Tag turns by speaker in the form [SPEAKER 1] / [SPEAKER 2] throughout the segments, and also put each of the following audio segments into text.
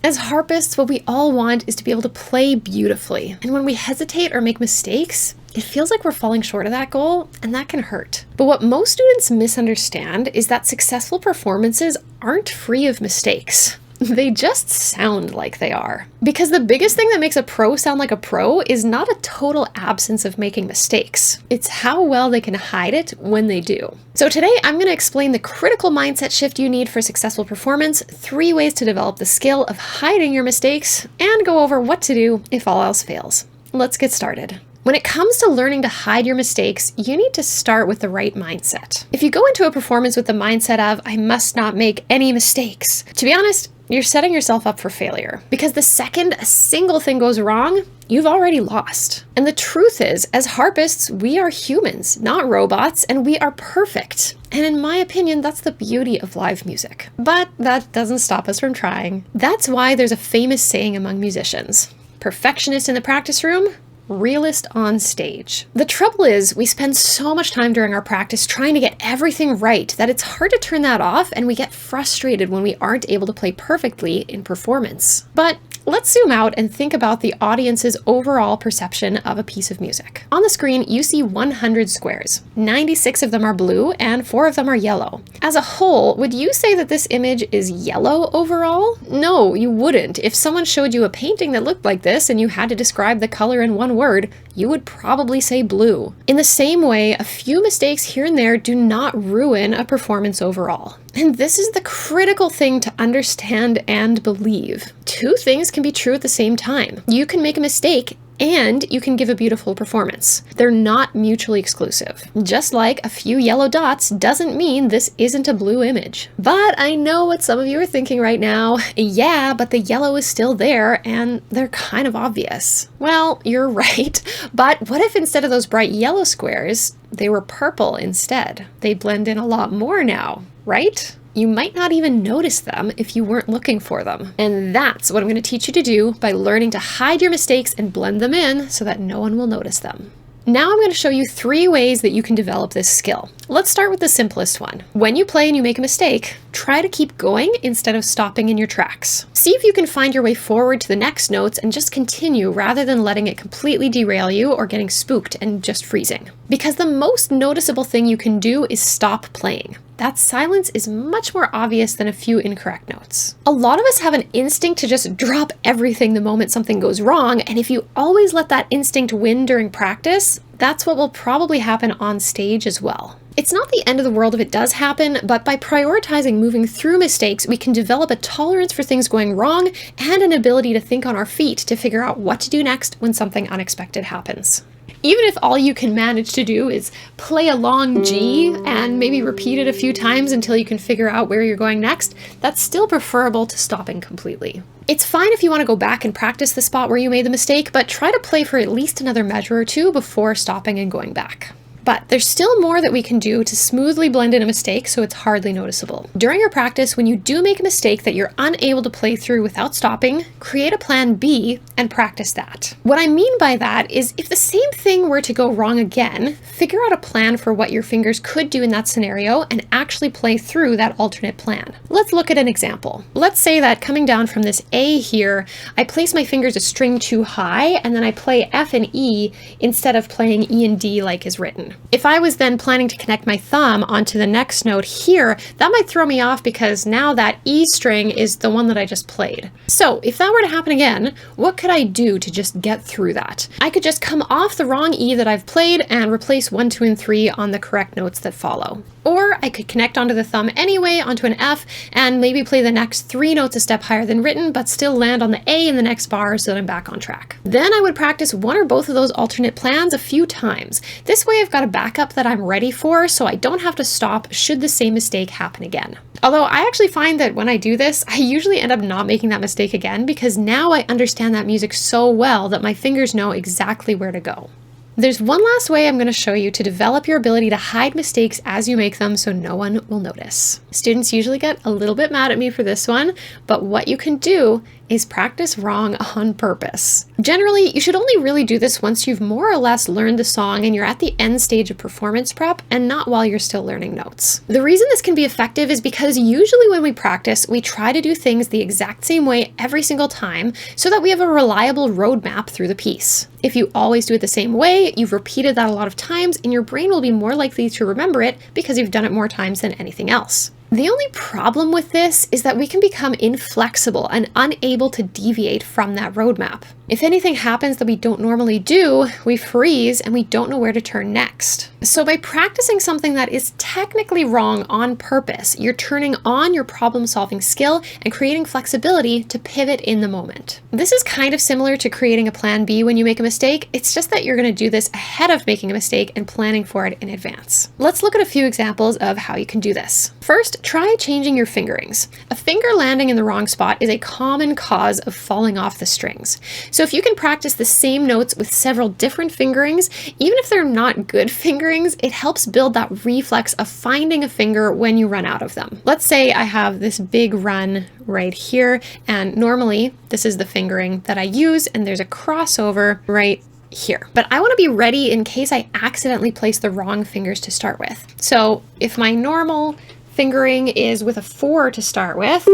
[SPEAKER 1] As harpists, what we all want is to be able to play beautifully. And when we hesitate or make mistakes, it feels like we're falling short of that goal, and that can hurt. But what most students misunderstand is that successful performances aren't free of mistakes. They just sound like they are. Because the biggest thing that makes a pro sound like a pro is not a total absence of making mistakes. It's how well they can hide it when they do. So today I'm going to explain the critical mindset shift you need for successful performance, 3 ways to develop the skill of hiding your mistakes, and go over what to do if all else fails. Let's get started. When it comes to learning to hide your mistakes, you need to start with the right mindset. If you go into a performance with the mindset of, I must not make any mistakes, to be honest, you're setting yourself up for failure. Because the second a single thing goes wrong, you've already lost. And the truth is, as harpists, we are humans, not robots, and we are perfect. And in my opinion, that's the beauty of live music. But that doesn't stop us from trying. That's why there's a famous saying among musicians: perfectionist in the practice room, realist on stage. The trouble is, we spend so much time during our practice trying to get everything right that it's hard to turn that off, and we get frustrated when we aren't able to play perfectly in performance. But let's zoom out and think about the audience's overall perception of a piece of music. On the screen, you see 100 squares. 96 of them are blue and 4 of them are yellow. As a whole, would you say that this image is yellow overall? No, you wouldn't. If someone showed you a painting that looked like this and you had to describe the color in one word, you would probably say blue. In the same way, a few mistakes here and there do not ruin a performance overall. And this is the critical thing to understand and believe. 2 things can be true at the same time. You can make a mistake and you can give a beautiful performance. They're not mutually exclusive. Just like a few yellow dots doesn't mean this isn't a blue image. But I know what some of you are thinking right now. Yeah, but the yellow is still there and they're kind of obvious. Well, you're right. But what if instead of those bright yellow squares, they were purple instead? They blend in a lot more now, right? You might not even notice them if you weren't looking for them. And that's what I'm going to teach you to do by learning to hide your mistakes and blend them in so that no one will notice them. Now I'm going to show you 3 ways that you can develop this skill. Let's start with the simplest one. When you play and you make a mistake, try to keep going instead of stopping in your tracks. See if you can find your way forward to the next notes and just continue rather than letting it completely derail you or getting spooked and just freezing. Because the most noticeable thing you can do is stop playing. That silence is much more obvious than a few incorrect notes. A lot of us have an instinct to just drop everything the moment something goes wrong, and if you always let that instinct win during practice, that's what will probably happen on stage as well. It's not the end of the world if it does happen, but by prioritizing moving through mistakes, we can develop a tolerance for things going wrong and an ability to think on our feet to figure out what to do next when something unexpected happens. Even if all you can manage to do is play a long G and maybe repeat it a few times until you can figure out where you're going next, that's still preferable to stopping completely. It's fine if you want to go back and practice the spot where you made the mistake, but try to play for at least another measure or 2 before stopping and going back. But there's still more that we can do to smoothly blend in a mistake so it's hardly noticeable. During your practice, when you do make a mistake that you're unable to play through without stopping, create a plan B and practice that. What I mean by that is if the same thing were to go wrong again, figure out a plan for what your fingers could do in that scenario and actually play through that alternate plan. Let's look at an example. Let's say that coming down from this A here, I place my fingers a string too high and then I play F and E instead of playing E and D like is written. If I was then planning to connect my thumb onto the next note here, that might throw me off because now that E string is the one that I just played. So if that were to happen again, what could I do to just get through that? I could just come off the wrong E that I've played and replace 1, 2, and 3 on the correct notes that follow. Or I could connect onto the thumb anyway onto an F and maybe play the next 3 notes a step higher than written, but still land on the A in the next bar so that I'm back on track. Then I would practice one or both of those alternate plans a few times. This way I've got a backup that I'm ready for so I don't have to stop should the same mistake happen again. Although I actually find that when I do this, I usually end up not making that mistake again because now I understand that music so well that my fingers know exactly where to go. There's one last way I'm going to show you to develop your ability to hide mistakes as you make them so no one will notice. Students usually get a little bit mad at me for this one, but what you can do is practice wrong on purpose. Generally, you should only really do this once you've more or less learned the song and you're at the end stage of performance prep and not while you're still learning notes. The reason this can be effective is because usually when we practice, we try to do things the exact same way every single time so that we have a reliable roadmap through the piece. If you always do it the same way, you've repeated that a lot of times and your brain will be more likely to remember it because you've done it more times than anything else. The only problem with this is that we can become inflexible and unable to deviate from that roadmap. If anything happens that we don't normally do, we freeze and we don't know where to turn next. So by practicing something that is technically wrong on purpose, you're turning on your problem-solving skill and creating flexibility to pivot in the moment. This is kind of similar to creating a plan B when you make a mistake. It's just that you're going to do this ahead of making a mistake and planning for it in advance. Let's look at a few examples of how you can do this. First, try changing your fingerings. A finger landing in the wrong spot is a common cause of falling off the strings. So if you can practice the same notes with several different fingerings, even if they're not good fingerings, it helps build that reflex of finding a finger when you run out of them. Let's say I have this big run right here, and normally this is the fingering that I use, and there's a crossover right here. But I want to be ready in case I accidentally place the wrong fingers to start with. So if my normal fingering is with a 4 to start with,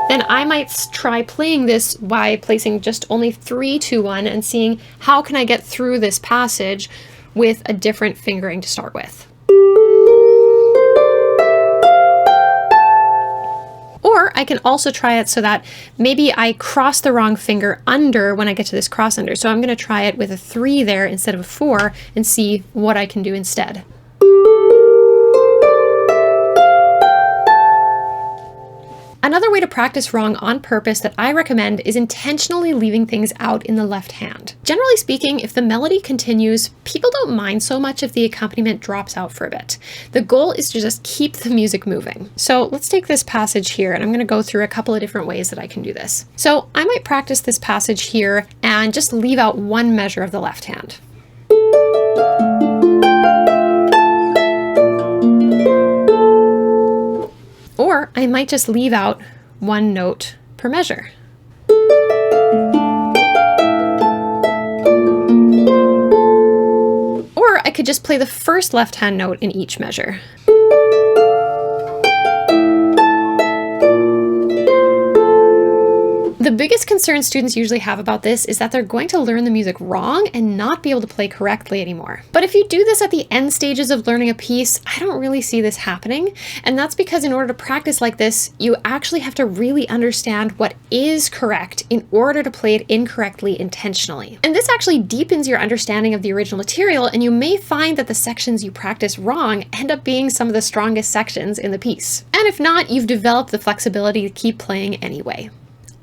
[SPEAKER 1] then I might try playing this by placing just only 3, 2, 1 and seeing how can I get through this passage with a different fingering to start with. Or I can also try it so that maybe I cross the wrong finger under when I get to this cross under. So I'm going to try it with a 3 there instead of a 4 and see what I can do instead. Another way to practice wrong on purpose that I recommend is intentionally leaving things out in the left hand. Generally speaking, if the melody continues, people don't mind so much if the accompaniment drops out for a bit. The goal is to just keep the music moving. So let's take this passage here, and I'm going to go through a couple of different ways that I can do this. So I might practice this passage here and just leave out one measure of the left hand. Or I might just leave out one note per measure. Or I could just play the first left-hand note in each measure. The biggest concern students usually have about this is that they're going to learn the music wrong and not be able to play correctly anymore. But if you do this at the end stages of learning a piece, I don't really see this happening. And that's because in order to practice like this, you actually have to really understand what is correct in order to play it incorrectly intentionally. And this actually deepens your understanding of the original material, and you may find that the sections you practice wrong end up being some of the strongest sections in the piece. And if not, you've developed the flexibility to keep playing anyway.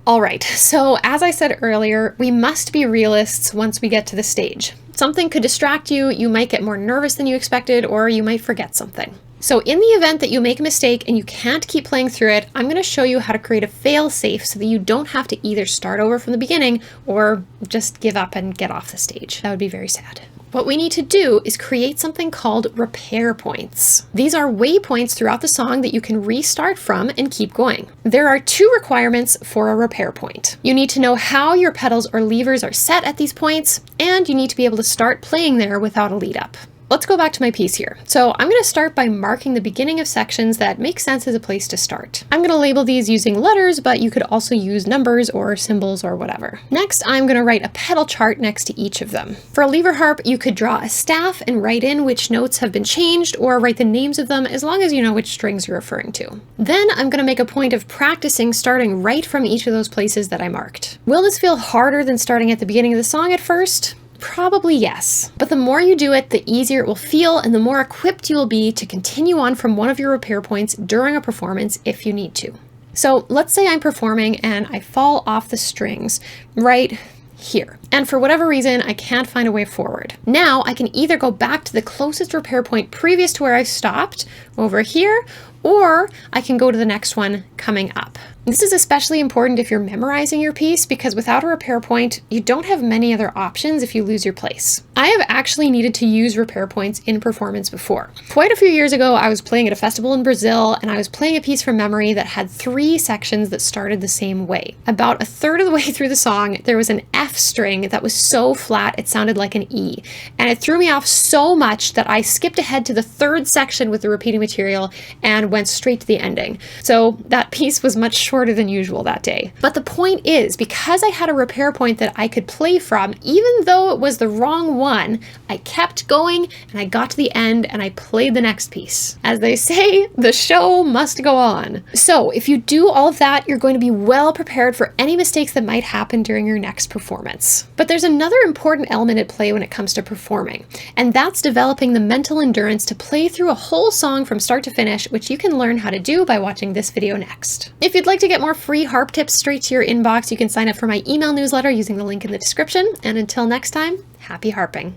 [SPEAKER 1] All right, so as I said earlier, we must be realists once we get to the stage. Something could distract you, you might get more nervous than you expected, or you might forget something. So in the event that you make a mistake and you can't keep playing through it, I'm going to show you how to create a fail-safe so that you don't have to either start over from the beginning or just give up and get off the stage. That would be very sad. What we need to do is create something called repair points. These are waypoints throughout the song that you can restart from and keep going. There are 2 requirements for a repair point. You need to know how your pedals or levers are set at these points, and you need to be able to start playing there without a lead up. Let's go back to my piece here. So I'm going to start by marking the beginning of sections that make sense as a place to start. I'm going to label these using letters, but you could also use numbers or symbols or whatever. Next, I'm going to write a pedal chart next to each of them. For a lever harp, you could draw a staff and write in which notes have been changed or write the names of them as long as you know which strings you're referring to. Then I'm going to make a point of practicing starting right from each of those places that I marked. Will this feel harder than starting at the beginning of the song at first? Probably yes, but the more you do it, the easier it will feel and the more equipped you will be to continue on from one of your repair points during a performance if you need to. So let's say I'm performing and I fall off the strings right here. and for whatever reason, I can't find a way forward. Now I can either go back to the closest repair point previous to where I stopped, over here, or I can go to the next one coming up. This is especially important if you're memorizing your piece, because without a repair point, you don't have many other options if you lose your place. I have actually needed to use repair points in performance before. Quite a few years ago, I was playing at a festival in Brazil, and I was playing a piece from memory that had 3 sections that started the same way. About a third of the way through the song, there was an F string that was so flat it sounded like an E, and it threw me off so much that I skipped ahead to the 3rd section with the repeating material and went straight to the ending. So that piece was much shorter than usual that day. But the point is, because I had a repair point that I could play from, even though it was the wrong one, I kept going and I got to the end and I played the next piece. As they say, the show must go on. So if you do all of that, you're going to be well prepared for any mistakes that might happen during your next performance. But there's another important element at play when it comes to performing, and that's developing the mental endurance to play through a whole song from start to finish, which you can learn how to do by watching this video next. If you'd like to get more free harp tips straight to your inbox, you can sign up for my email newsletter using the link in the description. And until next time, happy harping.